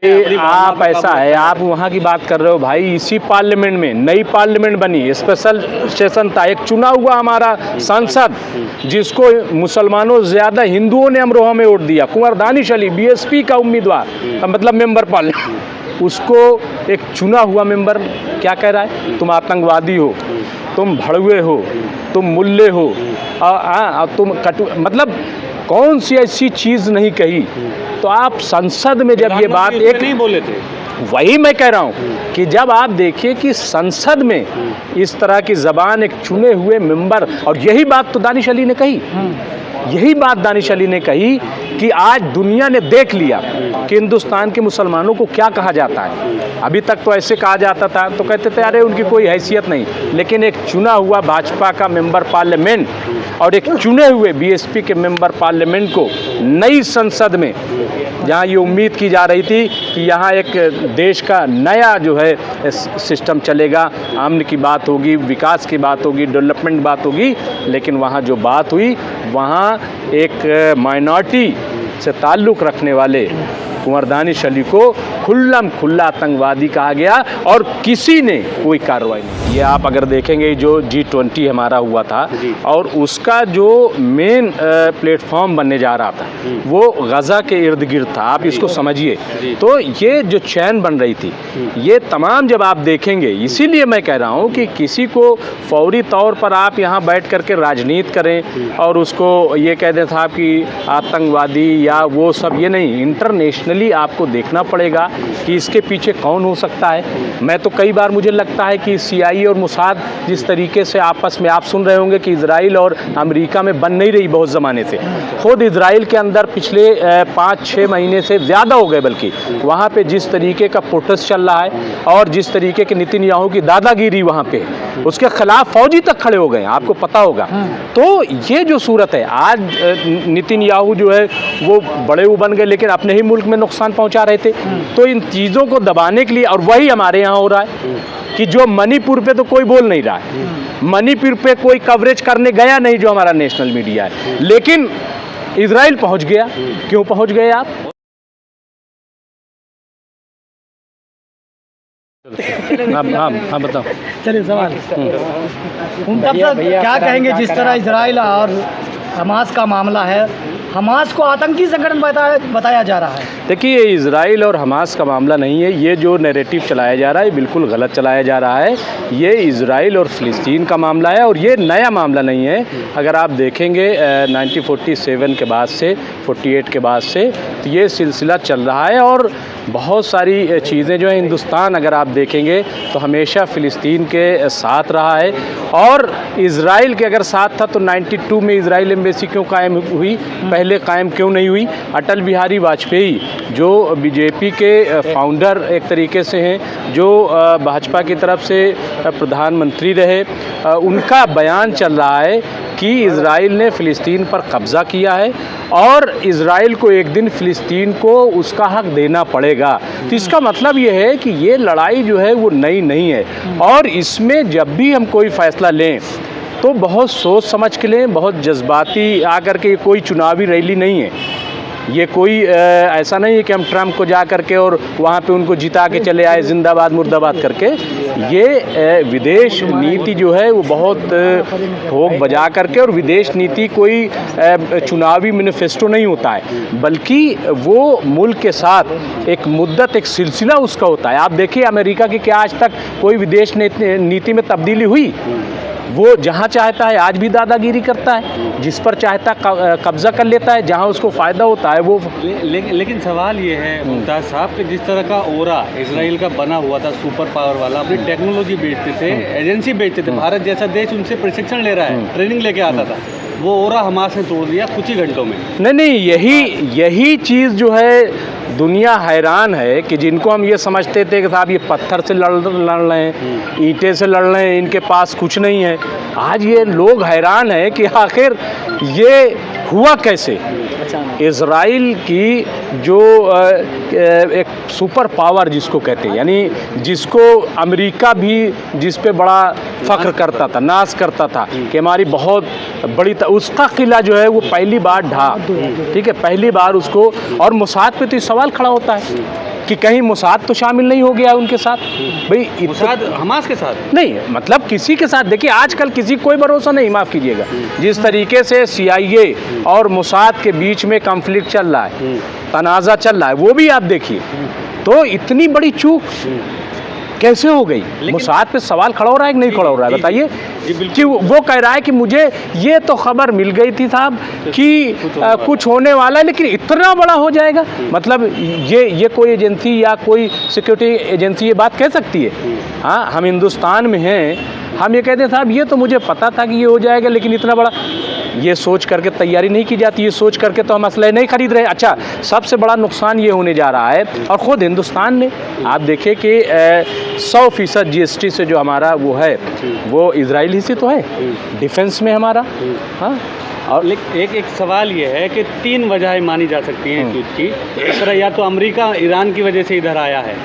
आप ऐसा है, आप वहाँ की बात कर रहे हो भाई, इसी पार्लियामेंट में नई पार्लियामेंट बनी, स्पेशल सेशन था, एक चुना हुआ हमारा सांसद जिसको मुसलमानों से ज़्यादा हिंदुओं ने अमरोहा में वोट दिया, कुंवर दानिश अली बीएसपी का उम्मीदवार, मतलब मेंबर पार्लियामेंट, उसको एक चुना हुआ मेंबर क्या कह रहा है, तुम आतंकवादी हो, तुम भड़वे हो, तुम मुल्ले हो, तुम मतलब कौन सी ऐसी चीज़ नहीं कही। तो आप संसद में जब ये बात एक नहीं बोले थे, वही मैं कह रहा हूँ कि जब आप देखिए कि संसद में इस तरह की ज़बान एक चुने हुए मेंबर, और यही बात तो दानिश अली ने कही, यही बात दानिश अली ने कही कि आज दुनिया ने देख लिया कि हिंदुस्तान के मुसलमानों को क्या कहा जाता है। अभी तक तो ऐसे कहा जाता था तो कहते थे अरे उनकी कोई हैसियत नहीं, लेकिन एक चुना हुआ भाजपा का मेंबर पार्लियामेंट और एक चुने हुए बीएसपी के मेंबर पार्लियामेंट को नई संसद में, जहां ये उम्मीद की जा रही थी कि यहाँ एक देश का नया जो है सिस्टम चलेगा, अमन की बात होगी, विकास की बात होगी, डेवलपमेंट बात होगी, लेकिन वहाँ जो बात हुई वहाँ एक माइनॉरिटी से ताल्लुक़ रखने वाले कुंवर दानिश अली को खुल्ला आतंकवादी कहा गया और किसी ने कोई कार्रवाई नहीं। ये आप अगर देखेंगे जो G20 हमारा हुआ था और उसका जो मेन प्लेटफॉर्म बनने जा रहा था वो गज़ा के इर्द गिर्द था, आप इसको समझिए। तो ये जो चैन बन रही थी, ये तमाम जब आप देखेंगे, इसीलिए मैं कह रहा हूँ कि किसी को फौरी तौर पर आप यहाँ बैठ करके राजनीति करें और उसको ये कह दें साहब कि आतंकवादी या वो सब, ये नहीं, इंटरनेशनली आपको देखना पड़ेगा कि इसके पीछे कौन हो सकता है। मैं तो कई बार मुझे लगता है कि CIA और मोसाद जिस तरीके से आपस में, आप सुन रहे होंगे कि इजराइल और अमेरिका में बन नहीं रही बहुत ज़माने से, खुद इजराइल के अंदर पिछले 5-6 महीने से ज़्यादा हो गए, बल्कि वहाँ पे जिस तरीके का प्रोटेस्ट चल रहा है और जिस तरीके के नेतन्याहू की दादागिरी वहाँ पे, उसके खिलाफ फौजी तक खड़े हो गए, आपको पता होगा। तो ये जो सूरत है, आज नेतन्याहू जो है वो बड़े वो बन गए लेकिन अपने ही मुल्क में नुकसान पहुँचा रहे थे। तो इन चीज़ों को दबाने के लिए, और वही हमारे यहाँ हो रहा है कि जो मणिपुर पे तो कोई बोल नहीं रहा है, मणिपुर पे कोई कवरेज करने गया नहीं जो हमारा नेशनल मीडिया है, लेकिन इजराइल पहुंच गया। क्यों पहुंच गए आप? हाँ बताओ। चलिए सवाल तब सर क्या कहेंगे, जिस तरह इजराइल और हमास का मामला है, हमास को आतंकी संगठन बताया जा रहा है। देखिए, ये इजराइल और हमास का मामला नहीं है, ये जो नैरेटिव चलाया जा रहा है बिल्कुल गलत चलाया जा रहा है। ये इजराइल और फ़िलिस्तीन का मामला है और ये नया मामला नहीं है। अगर आप देखेंगे 1947 के बाद से, 48 के बाद से, तो ये सिलसिला चल रहा है और बहुत सारी चीज़ें जो है, हिंदुस्तान अगर आप देखेंगे तो हमेशा फ़िलिस्तीन के साथ रहा है और इजराइल के अगर साथ था तो 92 में इजराइल एम्बेसी क्यों कायम हुई, पहले कायम क्यों नहीं हुई? अटल बिहारी वाजपेयी जो बीजेपी के फाउंडर एक तरीके से हैं, जो भाजपा की तरफ से प्रधानमंत्री रहे, उनका बयान चल रहा है कि इजराइल ने फ़िलिस्तीन पर कब्ज़ा किया है और इजराइल को एक दिन फ़िलिस्तीन को उसका हक देना पड़ेगा। तो इसका मतलब ये है कि ये लड़ाई जो है वो नई नहीं है और इसमें जब भी हम कोई फ़ैसला लें तो बहुत सोच समझ के लें, बहुत जज्बाती आकर के, कोई चुनावी रैली नहीं है। ये कोई ऐसा नहीं है कि हम ट्रंप को जा करके और वहाँ पे उनको जिता के चले आए जिंदाबाद मुर्दाबाद करके। ये विदेश नीति जो है वो बहुत ठोक बजा करके, और विदेश नीति कोई चुनावी मैनिफेस्टो नहीं होता है, बल्कि वो मुल्क के साथ एक मुद्दत, एक सिलसिला उसका होता है। आप देखिए अमेरिका की क्या आज तक कोई विदेश नीति में तब्दीली हुई? वो जहाँ चाहता है आज भी दादागिरी करता है, जिस पर चाहता कब्जा कर लेता है, जहाँ उसको फ़ायदा होता है वो। लेकिन सवाल ये है मुमताज़ साहब कि जिस तरह का ओरा इजराइल का बना हुआ था, सुपर पावर वाला, अपनी टेक्नोलॉजी बेचते थे, एजेंसी बेचते थे, भारत जैसा देश उनसे प्रशिक्षण ले रहा है, ट्रेनिंग लेके आता था, वो ओरा हमास ने तोड़ दिया कुछ ही घंटों में। नहीं, यही चीज़ जो है दुनिया हैरान है कि जिनको हम ये समझते थे कि साहब ये पत्थर से लड़ रहे हैं, ईंटें से लड़ रहे हैं, इनके पास कुछ नहीं है, आज ये लोग हैरान है कि आखिर ये हुआ कैसे। इजराइल की जो एक सुपर पावर जिसको कहते हैं, यानी जिसको अमेरिका भी जिस पे बड़ा फ़ख्र करता था, नाज करता था कि हमारी बहुत बड़ी, उसका किला जो है वो पहली बार ढहा, ठीक है, पहली बार उसको, और मोसाद पे तो सवाल खड़ा होता है कि कहीं मोसाद तो शामिल नहीं हो गया उनके साथ। भाई मोसाद हमास के साथ नहीं, मतलब किसी के साथ, देखिए आजकल किसी कोई भरोसा नहीं, माफ़ कीजिएगा, जिस तरीके से CIA और मोसाद के बीच में कॉन्फ्लिक्ट चल रहा है, तनाज़ा चल रहा है, वो भी आप देखिए। तो इतनी बड़ी चूक कैसे हो गई? मोसाद पे सवाल खड़ा हो रहा है कि नहीं खड़ा हो रहा है, बताइए। कि वो कह रहा है कि मुझे ये तो खबर मिल गई थी साहब कि कुछ होने वाला है, लेकिन इतना बड़ा हो जाएगा, मतलब ये कोई एजेंसी या कोई सिक्योरिटी एजेंसी ये बात कह सकती है? हाँ, हम हिंदुस्तान में हैं, हम ये कहते हैं साहब ये तो मुझे पता था कि ये हो जाएगा, लेकिन इतना बड़ा, ये सोच करके तैयारी नहीं की जाती, ये सोच करके तो हम असलहे नहीं खरीद रहे। अच्छा, सबसे बड़ा नुकसान ये होने जा रहा है, और ख़ुद हिंदुस्तान ने, आप देखें कि 100% GST से जो हमारा वो है, वो इजराइल ही से तो है, डिफेंस में हमारा। हाँ, और एक सवाल ये है कि 3 वजहें मानी जा सकती हैं इस युद्ध की। एक तरह या तो अमेरिका ईरान की वजह से इधर आया है,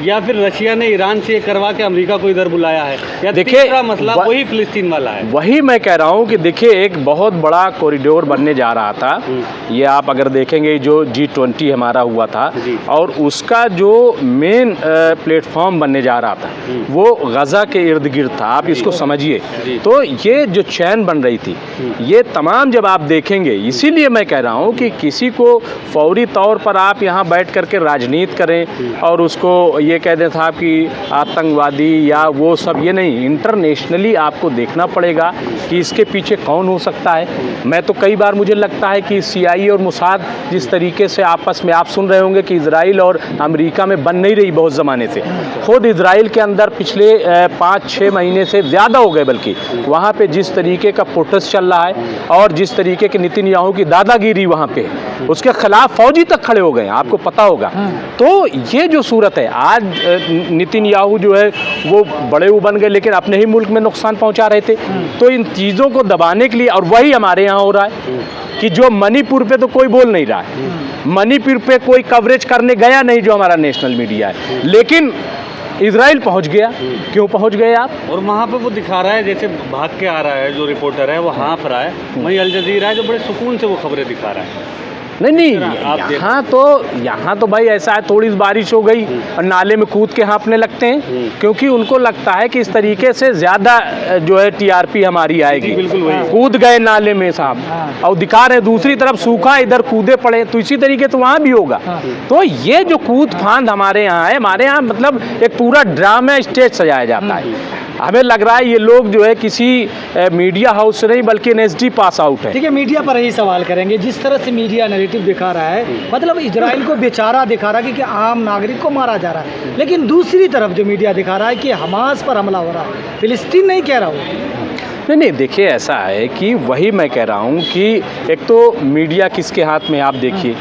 या फिर रशिया ने ईरान से करवा के अमेरिका को इधर बुलाया है, या तीसरा मसला वही फिलिस्तीन वाला है। वही मैं कह रहा हूँ कि देखिए एक बहुत बड़ा कॉरिडोर बनने जा रहा था। ये आप अगर देखेंगे जो G20 हमारा हुआ था, और उसका जो मेन प्लेटफॉर्म बनने जा रहा था वो गज़ा के इर्द गिर्द था, आप इसको समझिए। तो ये जो चैन बन रही थी, ये तमाम जब आप देखेंगे, इसीलिए मैं कह रहा हूँ कि किसी को फौरी तौर पर आप यहाँ बैठ करके राजनीति करें और उसको ये कह दें साहब कि आतंकवादी या वो सब, ये नहीं, इंटरनेशनली आपको देखना पड़ेगा कि इसके पीछे कौन हो सकता है। मैं तो कई बार मुझे लगता है कि CIA और मोसाद जिस तरीके से आपस में, आप सुन रहे होंगे कि इजराइल और अमेरिका में बन नहीं रही बहुत ज़माने से, खुद इजराइल के अंदर पिछले 5-6 महीने से ज़्यादा हो गए, बल्कि वहाँ पे जिस तरीके का प्रोटेस्ट चल रहा है और जिस तरीके के नेतन्याहू की दादागिरी वहाँ पे, उसके खिलाफ फौजी तक खड़े हो गए, आपको पता होगा। तो ये जो सूरत है, आज नेतन्याहू जो है वो बड़े वो बन गए, लेकिन अपने ही मुल्क में नुकसान पहुँचा रहे थे। तो इन चीज़ों को दबाने के लिए, और वही हमारे यहाँ हो रहा है कि जो मणिपुर पे तो कोई बोल नहीं रहा है, मणिपुर पे कोई कवरेज करने गया नहीं जो हमारा नेशनल मीडिया है, लेकिन इजराइल पहुंच गया। क्यों पहुंच गए आप? और वहाँ पे वो दिखा रहा है जैसे भाग के आ रहा है, जो रिपोर्टर है वो हाँफ रहा है, वहीं अल जजीरा है जो बड़े सुकून से वो खबरें दिखा रहा है। नहीं, यहाँ तो भाई ऐसा है, थोड़ी बारिश हो गई और नाले में कूद के हाँफने लगते हैं, क्योंकि उनको लगता है कि इस तरीके से ज़्यादा जो है TRP हमारी आएगी। बिल्कुल वही, कूद गए नाले में साहब, और दिखा रहे दूसरी तरफ सूखा, इधर कूदे पड़े, तो इसी तरीके तो वहाँ भी होगा। तो ये जो कूद फांद हमारे यहाँ है, हमारे यहाँ मतलब एक पूरा ड्रामा स्टेज सजाया जाता है। हमें लग रहा है ये लोग जो है किसी मीडिया हाउस से नहीं बल्कि NSD पास आउट है। ठीक है, मीडिया पर ही सवाल करेंगे। जिस तरह से मीडिया नैरेटिव दिखा रहा है, मतलब इजराइल को बेचारा दिखा रहा है कि आम नागरिक को मारा जा रहा है, लेकिन दूसरी तरफ जो मीडिया दिखा रहा है कि हमास पर हमला हो रहा है, फिलिस्तीन नहीं कह रहा हूँ। नहीं, देखिए ऐसा है कि वही मैं कह रहा हूँ कि एक तो मीडिया किसके हाथ में, आप देखिए।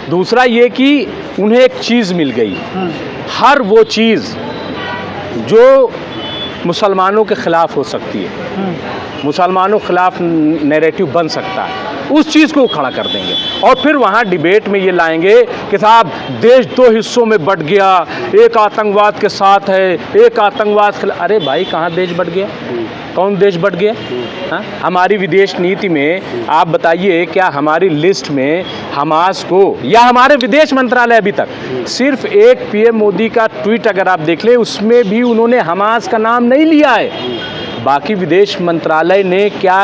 दूसरा ये कि उन्हें एक चीज़ मिल गई, हर वो चीज़ जो मुसलमानों के ख़िलाफ़ हो सकती है, मुसलमानों के ख़िलाफ़ नैरेटिव बन सकता है, उस चीज़ को खड़ा कर देंगे। और फिर वहाँ डिबेट में ये लाएंगे कि साहब देश 2 हिस्सों में बट गया, एक आतंकवाद के साथ है, एक आतंकवाद। अरे भाई, कहाँ देश बट गया? कौन देश बट गया? हाँ, हमारी विदेश नीति में आप बताइए, क्या हमारी लिस्ट में हमास को, या हमारे विदेश मंत्रालय अभी तक सिर्फ एक PM मोदी का ट्वीट अगर आप देख लें, उसमें भी उन्होंने हमास का नाम नहीं लिया है। बाकी विदेश मंत्रालय ने क्या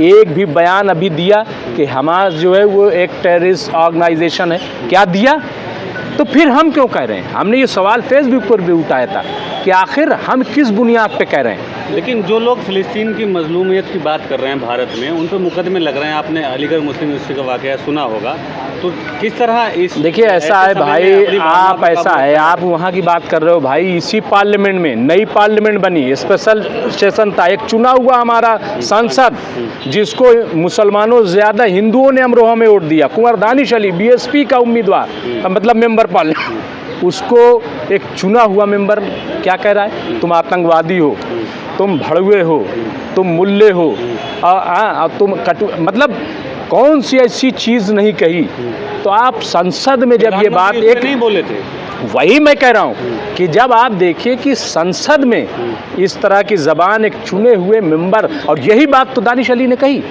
एक भी बयान अभी दिया कि हमास जो है वो एक टेररिस्ट ऑर्गेनाइजेशन है? क्या दिया? तो फिर हम क्यों कह रहे हैं? हमने ये सवाल फेसबुक पर भी उठाया था कि आखिर हम किस बुनियाद पे कह रहे हैं। लेकिन जो लोग फ़िलिस्तीन की मजलूमियत की बात कर रहे हैं भारत में, उन पर मुकदमे लग रहे हैं। आपने अलीगढ़ मुस्लिम यूनिवर्सिटी का वाक़या सुना होगा, तो किस तरह इस, देखिए ऐसा है भाई, आप ऐसा है, आप वहाँ की बात कर रहे हो भाई, इसी पार्लियामेंट में नई पार्लियामेंट बनी, स्पेशल सेशन था, एक चुना हुआ हमारा सांसद जिसको मुसलमानों ज़्यादा हिंदुओं ने अमरोहा में वोट दिया, कुंवर दानिश अली, BSP का उम्मीदवार, मतलब मेंबर पार्लियामेंट, उसको एक चुना हुआ मेंबर क्या कह रहा है? तुम आतंकवादी हो, तुम भड़वे हो, तुम मुल्ले हो, तुम कटु, मतलब कौन सी ऐसी चीज़ नहीं कही। तो आप संसद में जब ये बात प्रधानमंत्री एक नहीं बोले थे। वही मैं कह रहा हूँ कि जब आप देखिए कि संसद में इस तरह की ज़बान एक चुने हुए मेंबर, और यही बात तो दानिश अली ने कही,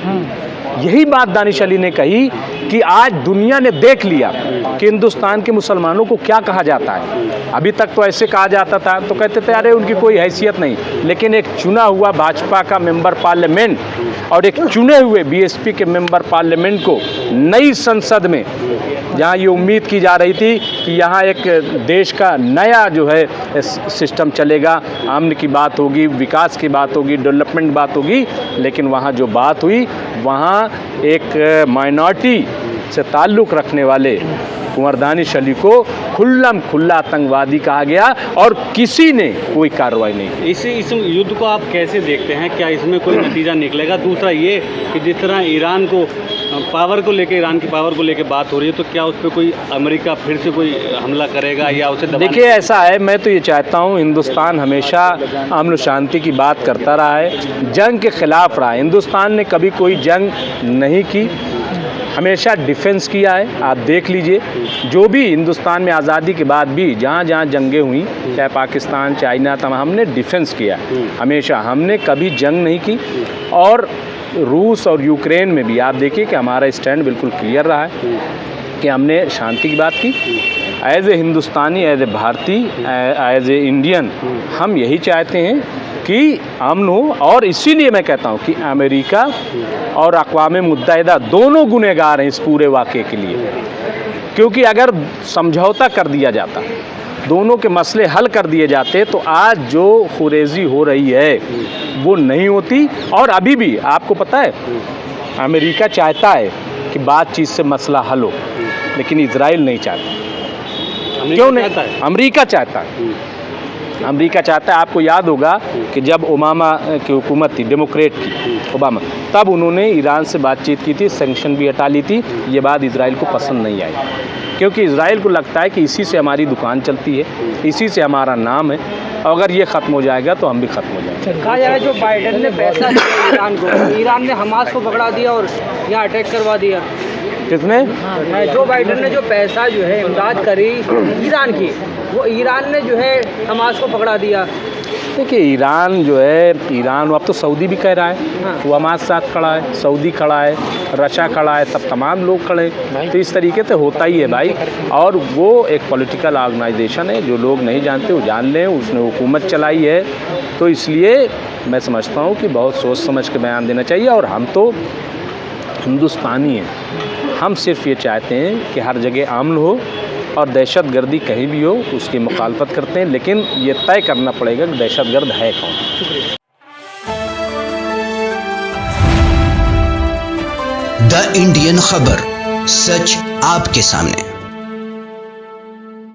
यही बात दानिश अली ने कही कि आज दुनिया ने देख लिया कि हिंदुस्तान के मुसलमानों को क्या कहा जाता है। अभी तक तो ऐसे कहा जाता था, तो कहते थे अरे उनकी कोई हैसियत नहीं, लेकिन एक चुना हुआ भाजपा का मेंबर पार्लियामेंट और एक चुने हुए बीएसपी के मेंबर पार्लियामेंट को नई संसद में, जहाँ ये उम्मीद की जा रही थी कि यहाँ एक देश का नया जो है सिस्टम चलेगा, अमन की बात होगी, विकास की बात होगी, डेवलपमेंट बात होगी, लेकिन वहाँ जो बात हुई वहाँ एक माइनॉरिटी से ताल्लुक़ रखने वाले कुंवर दानिश अली को खुल्ला आतंकवादी कहा गया और किसी ने कोई कार्रवाई नहीं की। इस युद्ध को आप कैसे देखते हैं? क्या इसमें कोई नतीजा निकलेगा? दूसरा ये कि जिस तरह ईरान को पावर को लेकर, ईरान की पावर को लेकर बात हो रही है, तो क्या उस पर कोई अमेरिका फिर से कोई हमला करेगा या उसे दबाने? देखिए ऐसा है, मैं तो ये चाहता हूँ हिंदुस्तान हमेशा अमन शांति की बात करता रहा है, जंग के खिलाफ रहा है। हिंदुस्तान ने कभी कोई जंग नहीं की, हमेशा डिफेंस किया है। आप देख लीजिए जो भी हिंदुस्तान में आज़ादी के बाद भी जहाँ जहाँ जंगें हुई, चाहे पाकिस्तान चाइना, तमाम हमने डिफेंस किया हमेशा, हमने कभी जंग नहीं की। और रूस और यूक्रेन में भी आप देखिए कि हमारा स्टैंड बिल्कुल क्लियर रहा है कि हमने शांति की बात की। As a Hindustani, as a भारतीय, एज ए इंडियन हम यही चाहते हैं कि अमन हो। और इसीलिए मैं कहता हूँ कि अमेरिका और अक़वाम मुत्तहिदा दोनों गुनहगार हैं इस पूरे वाक़े के लिए, क्योंकि अगर समझौता कर दिया जाता, दोनों के मसले हल कर दिए जाते, तो आज जो खुरेज़ी हो रही है वो नहीं होती। और अभी भी आपको पता है अमेरिका चाहता है कि बातचीत से मसला हल हो, लेकिन इजराइल नहीं चाहता। क्यों नहीं? अमेरिका चाहता है, अमेरिका चाहता है। आपको याद होगा कि जब ओबामा की हुकूमत थी, डेमोक्रेट की, ओबामा, तब उन्होंने ईरान से बातचीत की थी, सैंक्शन भी हटा ली थी। ये बात इजराइल को पसंद नहीं आई, क्योंकि इजराइल को लगता है कि इसी से हमारी दुकान चलती है, इसी से हमारा नाम है, और अगर ये ख़त्म हो जाएगा तो हम भी ख़त्म हो जाएंगे। कहा जाए जो बाइडेन ने पैसा दिया ईरान को, ईरान ने हमास को पकड़ा दिया और यहाँ अटैक करवा दिया। किसने? जो बाइडेन ने जो पैसा जो है इमदाद करी ईरान की, वो ईरान ने जो है हमास को पकड़ा दिया। देखिए ईरान जो है, ईरान अब तो सऊदी भी कह रहा है, वो हमारे साथ खड़ा है, सऊदी खड़ा है, रशिया खड़ा है, सब तमाम लोग खड़े हैं। तो इस तरीके से होता ही है भाई। और वो एक पॉलिटिकल ऑर्गेनाइजेशन है, जो लोग नहीं जानते वो जान लें, उसने हुकूमत चलाई है। तो इसलिए मैं समझता हूँ कि बहुत सोच समझ के बयान देना चाहिए। और हम तो हिंदुस्तानी हैं, हम सिर्फ ये चाहते हैं कि हर जगह अमन हो, और दहशतगर्दी कहीं भी हो उसकी मुखालफत करते हैं, लेकिन ये तय करना पड़ेगा कि दहशतगर्द है कौन। द इंडियन खबर, सच आपके सामने।